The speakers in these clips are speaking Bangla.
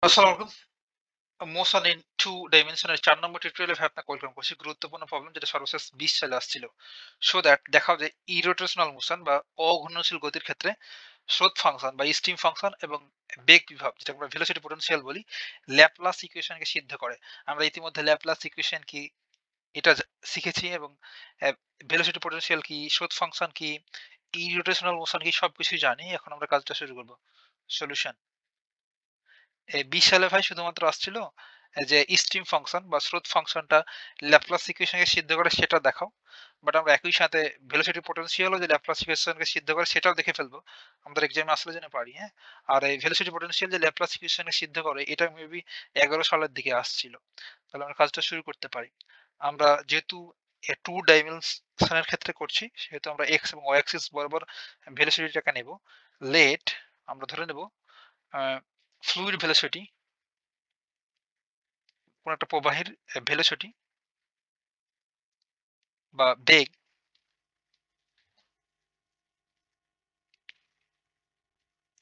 আসসালামু আলাইকুম। মোশন ইন টু ডাইমেনশনের ৪ নম্বর টিউটোরিয়ালে ভাই আপনাকে ওয়েলকাম করছি। গুরুত্বপূর্ণ প্রবলেম যেটা সর্বশেষ ২০ সালে আসছিল। সো দ্যাট দেখাও যে ইরোটেশনাল মোশন বা অঘূর্ণনশীল গতির ক্ষেত্রে স্রোত ফাংশন বা স্ট্রিম ফাংশন এবং বেগ বিভব যেটা আমরা ভেলোসিটি পোটেনশিয়াল বলি, ল্যাপ্লাস ইকুয়েশনকে সিদ্ধ করে। আমরা ইতিমধ্যে ল্যাপ্লাস ইকুয়েশন কি এটা শিখেছি এবং ভেলোসিটি পোটেনশিয়াল কি, স্রোত ফাংশন কি, ইরোটেশনাল মোশন কি সবকিছুই জানি। এখন আমরা কাজটা শুরু করব। সলিউশন এই ২০ সালে ভাই শুধুমাত্র আসছিল যে স্ট্রিম ফাংশন বা স্রোত ফাংশনটা ল্যাপ্লাস ইকুয়েশনকে সিদ্ধ করে সেটা দেখাও। বাট আমরা একই সাথে ভেলোসিটি পোটেনশিয়ালও যে ল্যাপ্লাস ইকুয়েশনকে সিদ্ধ করে সেটাও দেখে ফেলবো। আমাদের এক্সামে আসলে যেন পারি, হ্যাঁ? আর এই ভেলোসিটি পোটেনশিয়াল যে ল্যাপ্লাস ইকুয়েশনকে সিদ্ধ করে এটা মেবি ১১ সালের দিকে আসছিল। তাহলে আমরা কাজটা শুরু করতে পারি। আমরা যেহেতু 2 ডাইমেনশনের ক্ষেত্রে করছি সেহেতু আমরা এক্স এবং ওয়াই অ্যাক্সিস বরাবর ভেলোসিটিটাকে নেব। লেট আমরা ধরে নেব আ ফ্লুইড ভেলোসিটি কোন একটা প্রবাহের ভেলোসিটি বা বেগ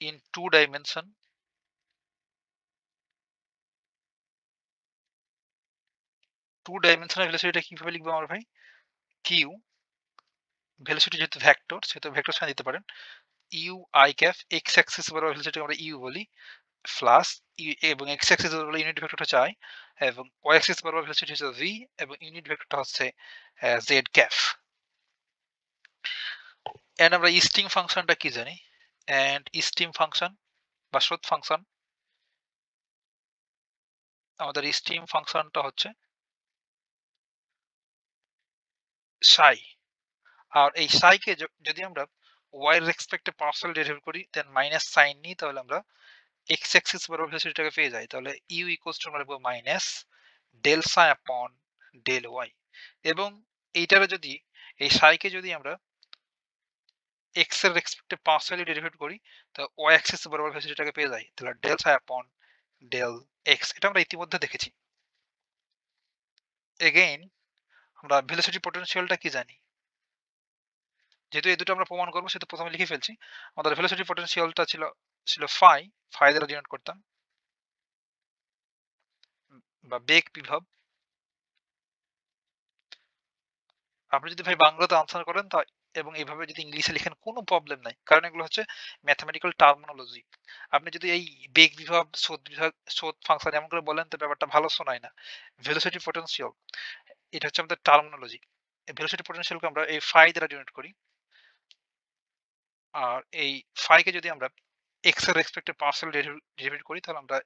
in two dimension two dimensional ভেলোসিটিটা কিভাবে লিখবো আমরা ভাই? কিউ ভেলোসিটি যেহেতু ভেক্টর সেহেতু ভেক্টর সাইন দিতে পারেন। U I cap X axis বরাবর ভেলোসিটিকে আমরা ইউ বলি প্লাস এবং এক্স অ্যাক্সিস বরাবর ইউনিট ভেক্টরটা চাই এবং ওয়াই অ্যাক্সিস বরাবর ভেলোসিটি হচ্ছে ভি এবং ইউনিট ভেক্টরটা হচ্ছে জেড ক্যাপ। এন্ড আমরা স্ট্রিং ফাংশনটা কি জানি? এন্ড স্ট্রিম ফাংশন বা স্রোত ফাংশন আমাদের স্ট্রিম ফাংশনটা হচ্ছে সাই। আর এই সাইকে যদি আমরা y এর রেসপেক্টে পার্শিয়াল ডেরিভেটিভ করি দেন মাইনাস সাইন নিই তাহলে আমরা x অ্যাক্সিস বরাবর ভেলোসিটিটাকে পেয়ে যাই। তাহলে u ইকুয়ালস টু আমরা লিখব minus del psi upon del y এবং এইটারে যদি এই সাইকে যদি আমরা x এর রেসপেক্টে পার্শিয়ালি ডেরিভেট করি তো y অ্যাক্সিস বরাবর ভেলোসিটিটাকে পেয়ে যাই। তাহলে del psi upon del x এটা আমরা ইতিমধ্যে দেখেছি। এগেইন আমরা ভেলোসিটি পোটেনশিয়ালটা কি জানি? যেহেতু এই দুটো আমরা প্রমাণ করবো সেহেতু প্রথমে লিখে ফেলছি। আমাদের ভেলোসিটি পোটেনশিয়ালটা ছিল ফাই, ফাই দ্বারা ডিনোট করতাম বা বেগ বিভব। আপনি যদি ভাই বাংলাতে আনসার করেন তা এবং এভাবে যদি ইংলিশে লিখেন কোনো প্রবলেম নাই। কারণ এগুলো হচ্ছে ম্যাথমেটিক্যাল টার্মিনোলজি। আপনি যদি এই বেগ বিভব, স্রোত ফাংশন এমন করে বলেন তো ব্যাপারটা ভালো শোনায় না। ভেলোসিটি পোটেনশিয়াল এটা হচ্ছে আমাদের টার্মিনোলজি। এই ভেলোসিটি পোটেনশিয়ালকে আমরা এই ফাই দ্বারা ডিনোট করি। আর এই ফাই কে যদি আমরা এক্স এর রেসপেক্টে পার্শিয়াল ডেরিভেট করি তাহলে আমরা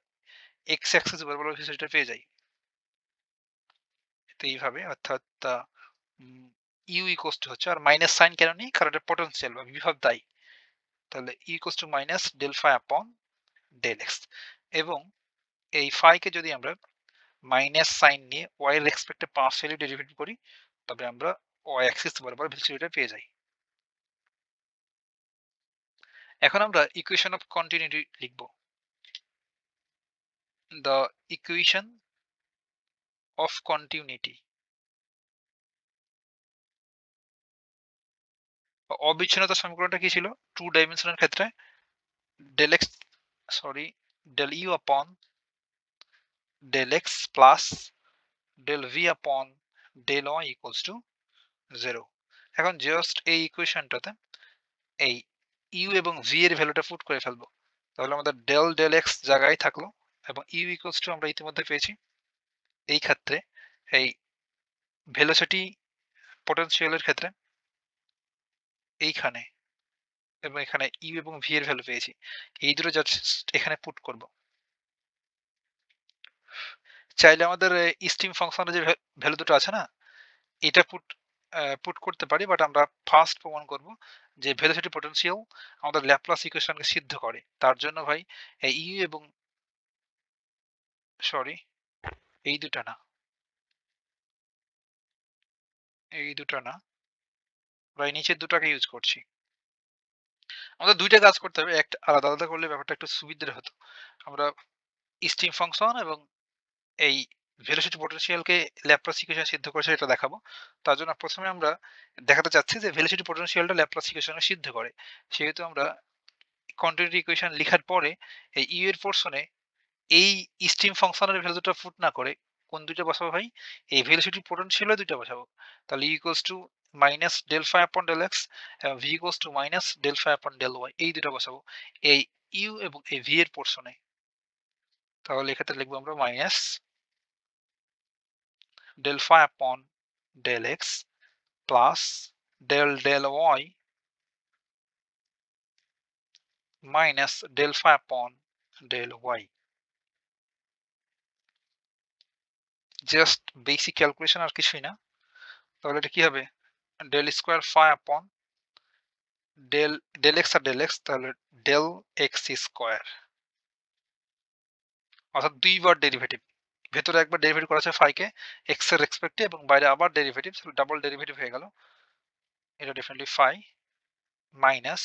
এক্স অ্যাক্সিস বরাবর ভেলোসিটিটা পেয়ে যাই। তো এইভাবে অর্থাৎ ইউ ইকুয়ালস টু হচ্ছে আর মাইনাস সাইন কেন নেই? কারণ এটা পোটেনশিয়াল বা বিভব দায়ী। তাহলে u equals to minus del phi upon del x এবং এই ফাই কে যদি আমরা মাইনাস সাইন নিয়ে ওয়াই এর রেসপেক্টে পার্শিয়ালি ডেরিভেট করি তবে আমরা ওয়াই অ্যাক্সিস বরাবর ভেলোসিটিটা পেয়ে যাই। এখন আমরা ইকুয়েশন অফ কন্টিনিউটি লিখব। দ্য ইকুয়েশন অফ কন্টিনিউটি অবিচ্ছিন্নতা সমীকরণটা কি ছিল? 2 ডাইমেনশনের ক্ষেত্রে del X sorry del you upon del X plus del V upon del Y equals to 0। এখন জাস্ট এই ইকুয়েশনটাতে এই ইউ এবং ভি এর ভ্যালুটা পুট করে ফেলবো। তাহলে আমাদের ডেল এক্স জায়গায় থাকলো এবং ইউ ইকুয়ালস টু আমরা ইতিমধ্যে পেয়েছি। এই ক্ষেত্রে এই ভেলোসিটি পোটেনশিয়ালের ক্ষেত্রে এইখানে এবং এখানে ইউ এবং ভি এর ভ্যালু পেয়েছি। এই দুটো জাস্ট এখানে পুট করব। চাইলে আমাদের স্ট্রিম ফাংশনের যে ভ্যালু দুটো আছে না এটা পুট করতে পারি বাট আমরা ফার্স্ট প্রমাণ করব যে ভেলোসিটি পোটেনশিয়াল আমাদের ল্যাপ্লাস ইকুয়েশনকে সিদ্ধ করে। তার জন্য ভাই এই ইউ এবং সরি এই দুটো না, এই দুটো না, আমরা এই নিচের দুটাকে ইউজ করছি। আমাদের ২ টা কাজ করতে হবে। একটা আলাদা, আলাদা করলে ব্যাপারটা একটু সুবিধার হতো। আমরা স্ট্রিম ফাংশন এবং এই ভেলোসিটি পোটেনশিয়ালকে ল্যাপ্লাস ইকুয়েশন সিদ্ধ করেছে এটা দেখাবো। তার জন্য ১ম এ আমরা দেখাতে চাচ্ছি যে ভেলোসিটি পোটেনশিয়ালটা ল্যাপ্লাস ইকুয়েশন সিদ্ধ করে। সেহেতু আমরা কন্টিনিউটি ইকুয়েশন লিখার পরে এই ইউ এর পোরশনে এই স্ট্রিম ফাংশনের ভ্যালুটা পুট না করে কোন দুইটা বসাবো ভাই? এই ভেলোসিটি পোটেনশিয়াল দুইটা বসাবো। তাহলে E equals to minus del phi upon del x এবং V equals to minus del phi upon del y, এই দুটো বসাবো এই ইউ এবং এই ভি এর পোর্শনে। তাহলে এক্ষেত্রে লিখবো আমরা minus del phi upon del X plus del del Y minus del phi upon del Y. Just basic calculation, আর কিছুই না। তাহলে এটা কি হবে? Del square phi upon del del X আর ডেল এক্স, তাহলে ডেল এক্স স্কোয়ার, অর্থাৎ দুইবার ডেরিভেটিভ। ভেতরে একবার ডেরিভেটিভ করা আছে ফাইকে এক্স এর রেসপেক্টে এবং বাইরে আবার ডেরিভেটিভ, ডাবল ডেরিভেটিভ হয়ে গেল। এটা ডেফিনেটলি ফাই মাইনাস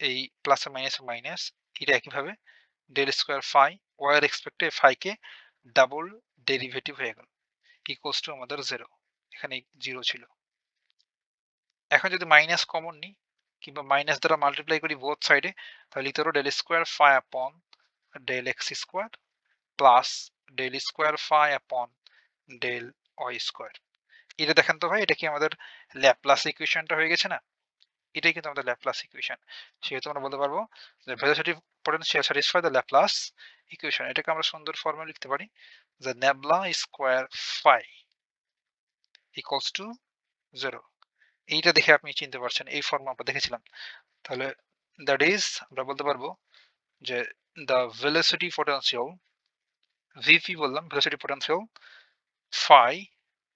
এই প্লাস মাইনাস মাইনাস, এটা একইভাবে ডেল স্কোয়ার ফাই ওয়াই এর রেসপেক্টে ফাইকে ডাবল ডেরিভেটিভ হয়ে গেল ইকুয়ালস টু আমাদের 0। এখানে 0 ছিল। এখন যদি মাইনাস কমন নিই কিংবা মাইনাস দ্বারা মাল্টিপ্লাই করি বোথ সাইডে, তাহলে লিখতে পারো del square phi upon del x square plus del square phi upon del y square. এটা দেখেন তো ভাই, এটা কি আমাদের ল্যাপ্লাস ইকুয়েশনটা হয়ে গেছে না? এটাই কিন্তু আমাদের ল্যাপ্লাস ইকুয়েশন। সেহেতু আমরা বলতে পারবো যে velocity potential satisfy the Laplace equation. এটাকে আমরা সুন্দর ফর্মে লিখতে পারি যে nabla square phi equals to 0। এইটা দেখে আপনি চিনতে পারছেন, এই ফর্ম আমরা দেখেছিলাম। তাহলে দ্যাট ইজ আমরা বলতে পারবো যে দ্য ভেলোসিটি পোটেনশিয়াল ভিপি বললাম, ভেলোসিটি পোটেনশিয়াল ফাই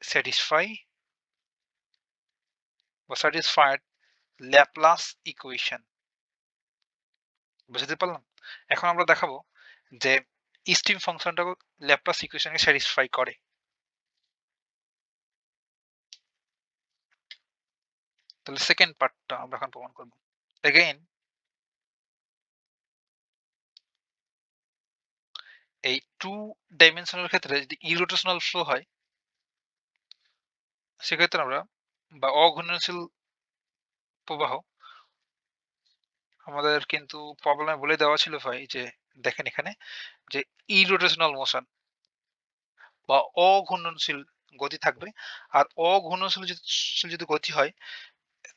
স্যাটিসফাই বা স্যাটিসফাইড ল্যাপ্লাস ইকুয়েশন। বুঝতে পারলাম? এখন আমরা দেখাবো যে স্ট্রিম ফাংশনটা ল্যাপ্লাস ইকুয়েশনকে স্যাটিসফাই করে। তাহলে সেকেন্ড পার্টটা আমরা এখন প্রমাণ করব। এগেইন এই টু ডাইমেনশনাল ক্ষেত্রে যদি ইরোটেশনাল ফ্লো হয় সেক্ষেত্রে আমরা বা অঘূর্ণনশীল প্রবাহ, আমাদের কিন্তু প্রবলেমে বলে দেওয়া ছিল ভাই যে দেখেন এখানে যে ইরোটেশনাল মোশন বা অঘূর্ণনশীল গতি থাকবে। আর অঘূর্ণনশীল যদি গতি হয়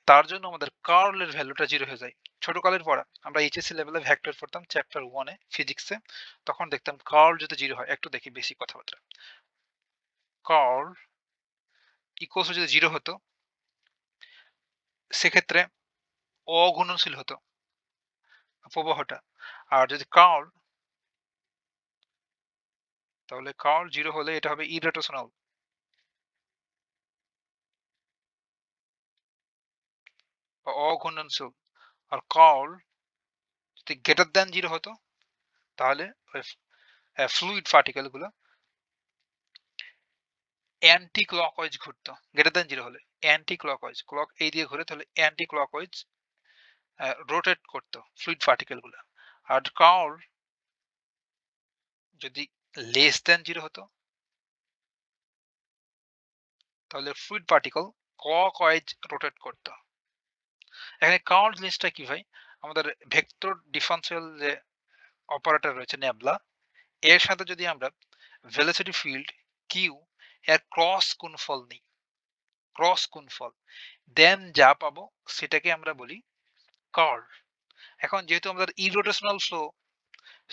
তার জন্য আমাদের কার্লের ভ্যালুটা 0 হয়ে যায়। ছোটকালের পড়া আমরা এইচএসসি লেভেলে ভেক্টর পড়তাম চ্যাপ্টার 1 এ ফিজিক্সে, তখন দেখতাম কার্ল যদি 0 হয়। একটু দেখি বেসিক কথাবার্তা। কার্ল ইকুয়ালস যদি 0 হতো সেক্ষেত্রে অঘূর্ণনশীল হতো প্রবাহটা। আর যদি কার্ল, তাহলে কার্ল 0 হলে এটা হবে ইরোটেশনাল বা অঘূর্ণনশীল। আর কার্ল যদি গ্রেটার দ্যান 0 হতো তাহলে ওই ফ্লুইড পার্টিকেল গুলো অ্যান্টি ক্লকওয়াইজ ঘুরতো। গ্রেটার দ্যান 0 হলে অ্যান্টি ক্লকওয়াইজ, ক্লক এই দিয়ে ঘুরে, তাহলে অ্যান্টি ক্লকওয়াইজ রোটেট করতো ফ্লুইড পার্টিকেল গুলো। আর কার্ল যদি লেস দ্যান 0 হতো তাহলে ফ্লুইড পার্টিকেল ক্লকওয়াইজ রোটেট করতো। এখানে কার্ল জিনিসটা কি ভাই? আমাদের ভেক্টর ডিফারেন্সিয়াল যে অপারেটর রয়েছে ন্যাবলা, এর সাথে যদি আমরা ভেলোসিটি ফিল্ড কিউ এর ক্রস গুণফল নিই, ক্রস গুণফল, দেন যা পাবো সেটাকে আমরা বলি কার্ল। এখন যেহেতু আমাদের ইরোটেশনাল ফ্লো,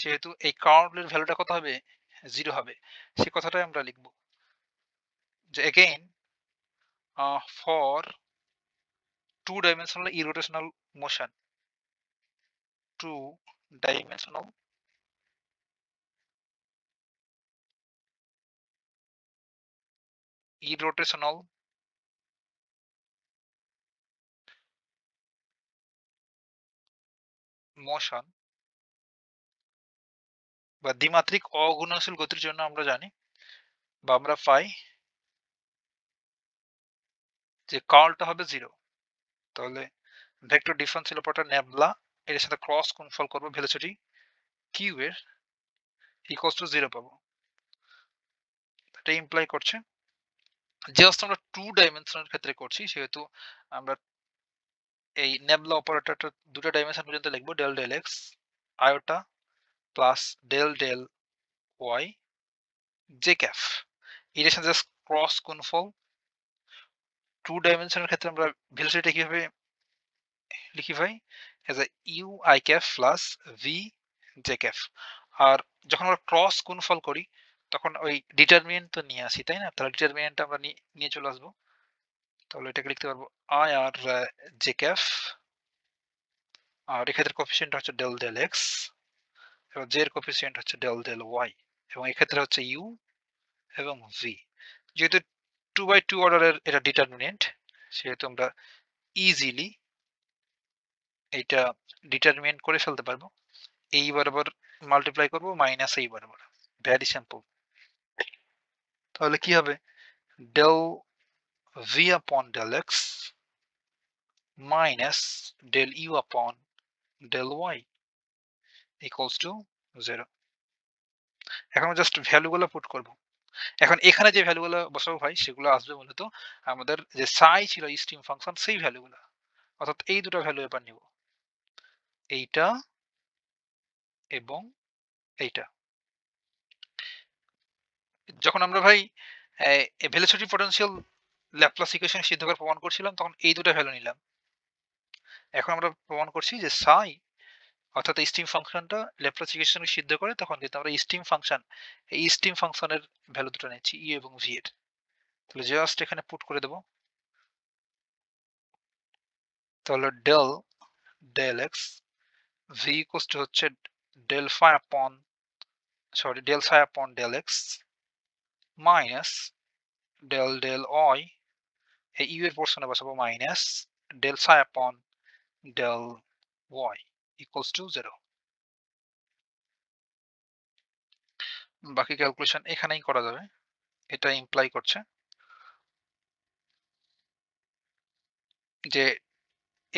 সেহেতু এই কার্লের ভ্যালুটা কত হবে? 0 হবে। সে কথাটাই আমরা লিখব যে again for two dimensional irrotational motion, two dimensional irrotational motion বা দ্বিমাত্রিক অঘূর্ণনশীল গতির জন্য আমরা জানি বা আমরা পাই যে কার্লটা হবে 0। তাহলে ভেক্টর ডিফারেন্সিয়াল অপারেটর ন্যাবলা এর সাথে ক্রস গুণফল করব, ভেলোসিটি কিউ এর ইকুয়ালস টু 0 পাবো। এটা ইমপ্লাই করছে জাস্ট আমরা টু ডাইমেনশনের ক্ষেত্রে করছি, সেহেতু আমরা এই ন্যাবলা অপারেটরটা দুটো ডাইমেনশন পর্যন্ত লিখবো, del del x iota plus del del y j cap. এটার সাথে জাস্ট ক্রস গুণফল। টু ডাইমেনশনের ক্ষেত্রে আমরা ভেলোসিটি কিভাবে লিখি ভাই? As a U I cap plus V J cap. আর যখন আমরা ক্রস গুণফল করি তখন ওই ডিটারমিনেন্ট তো নিয়ে আসি, তাই না? তাহলে ডিটারমিনেন্টটা আমরা নিয়ে চলে আসবো। তাহলে এটাকে লিখতে পারবো আই আর জে ক্যাফ, আর এক্ষেত্রে কোফিসিয়েন্ট হচ্ছে ডেল ডেল এক্স, এবং জে এর কোফিসিয়েন্ট হচ্ছে ডেল ডেল ওয়াই, এবং এক্ষেত্রে হচ্ছে ইউ এবং ভি। যেহেতু 2/2 অর্ডারের এটা ডিটারমিনেন্ট, সেহেতু আমরা ইজিলি এটা ডিটারমিনেন্ট করে ফেলতে পারবো। এই বরাবর মাল্টিপ্লাই করবো মাইনাস এই বরাবর, ভেরি সিম্পল। তাহলে কি হবে? Del V upon del x minus del you upon del Y equals to 0। এখন জাস্ট ভ্যালুগুলো পুট করব। এখন এখানে যে ভ্যালুগুলো বসাবো ভাই, সেগুলো আসবে মূলত আমাদের যে সাই ছিল স্ট্রিম ফাংশন সেই ভ্যালুগুলো, অর্থাৎ এই দুটো ভ্যালু এবার নিব, এইটা এবং এইটা। যখন আমরা ভাই ভেলোসিটি পটেনশিয়াল ল্যাপ্লাস ইকুয়েশন সিদ্ধ করে প্রমাণ করছিলাম, তখন এই দুটো ভ্যালু নিলাম। এখন আমরা প্রমাণ করছি যে সাই অর্থাৎ স্ট্রিম ফাংশনটা ল্যাপ্লাস ইকুয়েশনকে সিদ্ধ করে, তখন কিন্তু আমরা স্ট্রিম ফাংশন, এই স্ট্রিম ফাংশনের ভ্যালু দুটো নিচ্ছি ই এবং ভি এর। তাহলে জাস্ট এখানে পুট করে দেব। তাহলে del del x v equals to হচ্ছে del phi upon del psi upon del x minus del del y, এই ইউ এর পোর্শনে বসাবো minus del psi upon del Y equals to 0। বাকি ক্যালকুলেশন এখানেই করা যাবে। এটা ইমপ্লাই করছে যে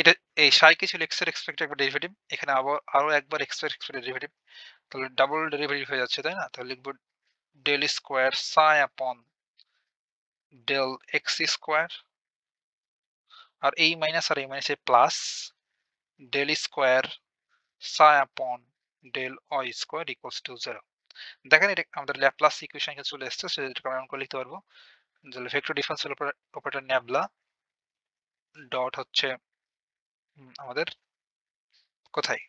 এটা এই সাইকে ছিল এক্স এর এক্সপেক্টেড একবার ডেরিভেটিভ, এখানে আবার আরো একবার এক্স এর এক্সপেক্টেড ডেরিভেটিভ, তাহলে ডাবল ডেরিভেটিভ হয়ে যাচ্ছে, তাই না? তাহলে লিখবো del square psi upon del x square, আর এই মাইনাস আর এই minus plus del square psi upon del y square equals to 0। দেখেন এটা আমাদের ল্যাপ্লাস ইকুয়েশন চলে এসেছে, সেটাকে আমরা এমন করে লিখতে পারবো যে vector differential operator nabla dot হচ্ছে আমাদের কোথায়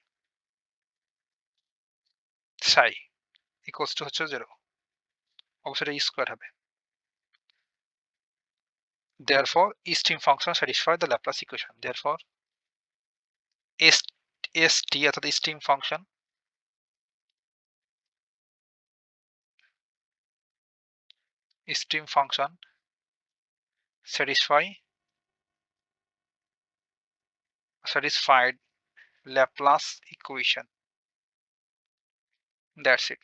সাই ইকুয়ালস টু হচ্ছে 0, অবশ্যই এটা স্কোয়ার হবে। Therefore, stream function satisfy the Laplace equation. Therefore, ST অর্থাৎ stream function satisfied Laplace equation. That's it.